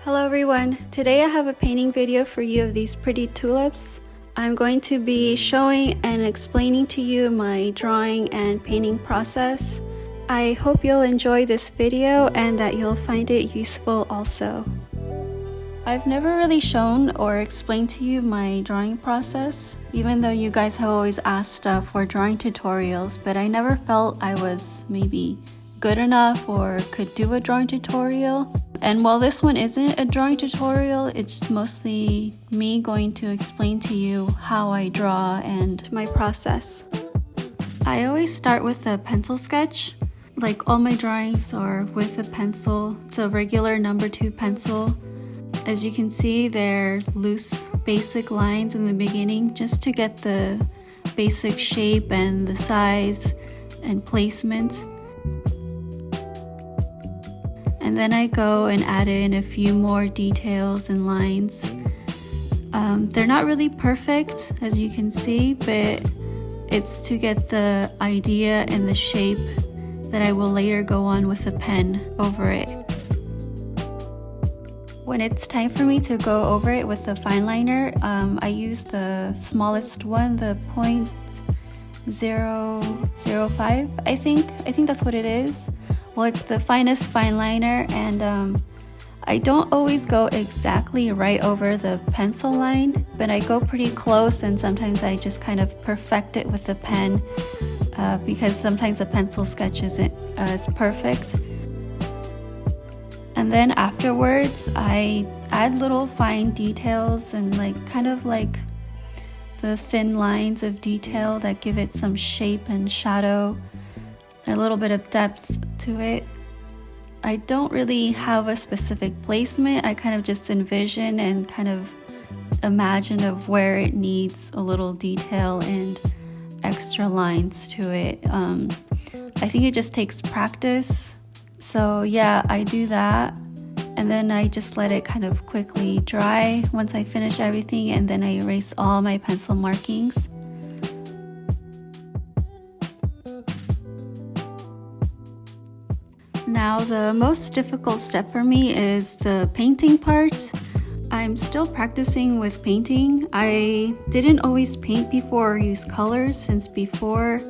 Hello everyone, today I have a painting video for you of these pretty tulips. I'm going to be showing and explaining to you my drawing and painting process. I hope you'll enjoy this video and that you'll find it useful also. I've never really shown or explained to you my drawing process, even though you guys have always asked for drawing tutorials, but I never felt I was maybe good enough or could do a drawing tutorial. And while this one isn't a drawing tutorial, it's mostly me going to explain to you how I draw and my process. I always start with a pencil sketch. Like all my drawings are with a pencil. It's a regular number 2 pencil. As you can see, they're loose, basic lines in the beginning just to get the basic shape and the size and placement. And then I go and add in a few more details and lines. They're not really perfect, as you can see, but it's to get the idea and the shape that I will later go on with a pen over it. When it's time for me to go over it with the Fineliner, I use the smallest one, the 0.005, I think that's what it is. Well, it's the finest Fineliner, and I don't always go exactly right over the pencil line, but I go pretty close, and sometimes I just kind of perfect it with the pen because sometimes a pencil sketch isn't as perfect. And then afterwards, I add little fine details and kind of the thin lines of detail that give it some shape and shadow, a little bit of depth to it. I don't really have a specific placement. I kind of just envision and kind of imagine of where it needs a little detail and extra lines to it. I think it just takes practice. So yeah, I do that, and then I just let it kind of quickly dry once I finish everything, and then I erase all my pencil markings. Now the most difficult step for me is the painting part. I'm still practicing with painting. I didn't always paint before or use colors, since before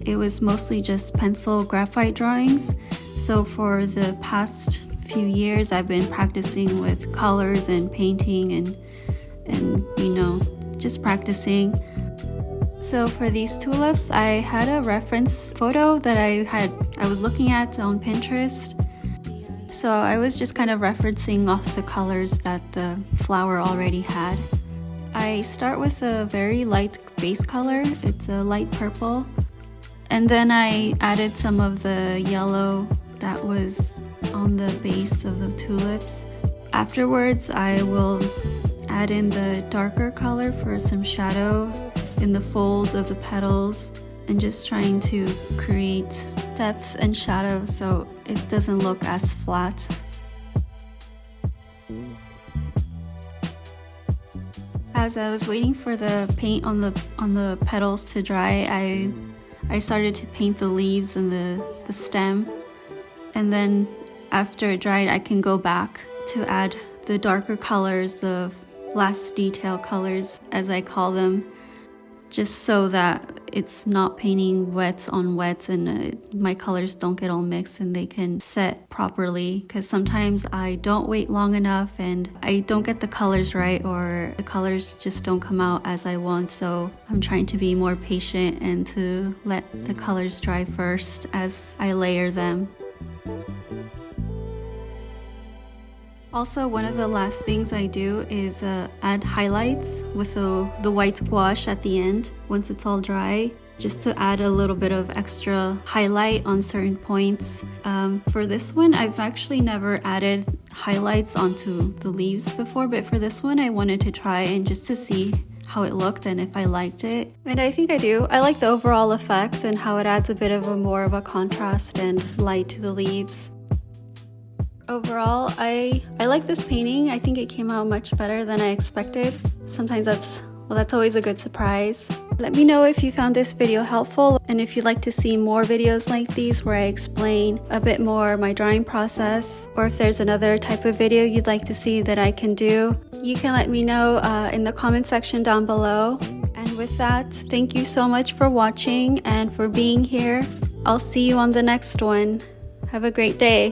it was mostly just pencil graphite drawings. So for the past few years, I've been practicing with colors and painting and just practicing. So for these tulips, I had a reference photo that I was looking at on Pinterest. So I was just kind of referencing off the colors that the flower already had. I start with a very light base color. It's a light purple. And then I added some of the yellow that was on the base of the tulips. Afterwards, I will add in the darker color for some shadow in the folds of the petals, and just trying to create depth and shadow so it doesn't look as flat. As I was waiting for the paint on the petals to dry, I started to paint the leaves and the stem. And then after it dried, I can go back to add the darker colors, the last detail colors, as I call them, just so that it's not painting wets on wets and my colors don't get all mixed and they can set properly. Because sometimes I don't wait long enough and I don't get the colors right, or the colors just don't come out as I want. So I'm trying to be more patient and to let the colors dry first as I layer them. Also, one of the last things I do is add highlights with the white gouache at the end once it's all dry, just to add a little bit of extra highlight on certain points. For this one, I've actually never added highlights onto the leaves before, but for this one I wanted to try and just to see how it looked and if I liked it. And I think I do. I like the overall effect and how it adds a bit of more of a contrast and light to the leaves. Overall, I like this painting. I think it came out much better than I expected. Sometimes that's always a good surprise. Let me know if you found this video helpful and if you'd like to see more videos like these where I explain a bit more my drawing process, or if there's another type of video you'd like to see that I can do. You can let me know in the comment section down below. And with that, thank you so much for watching and for being here. I'll see you on the next one. Have a great day.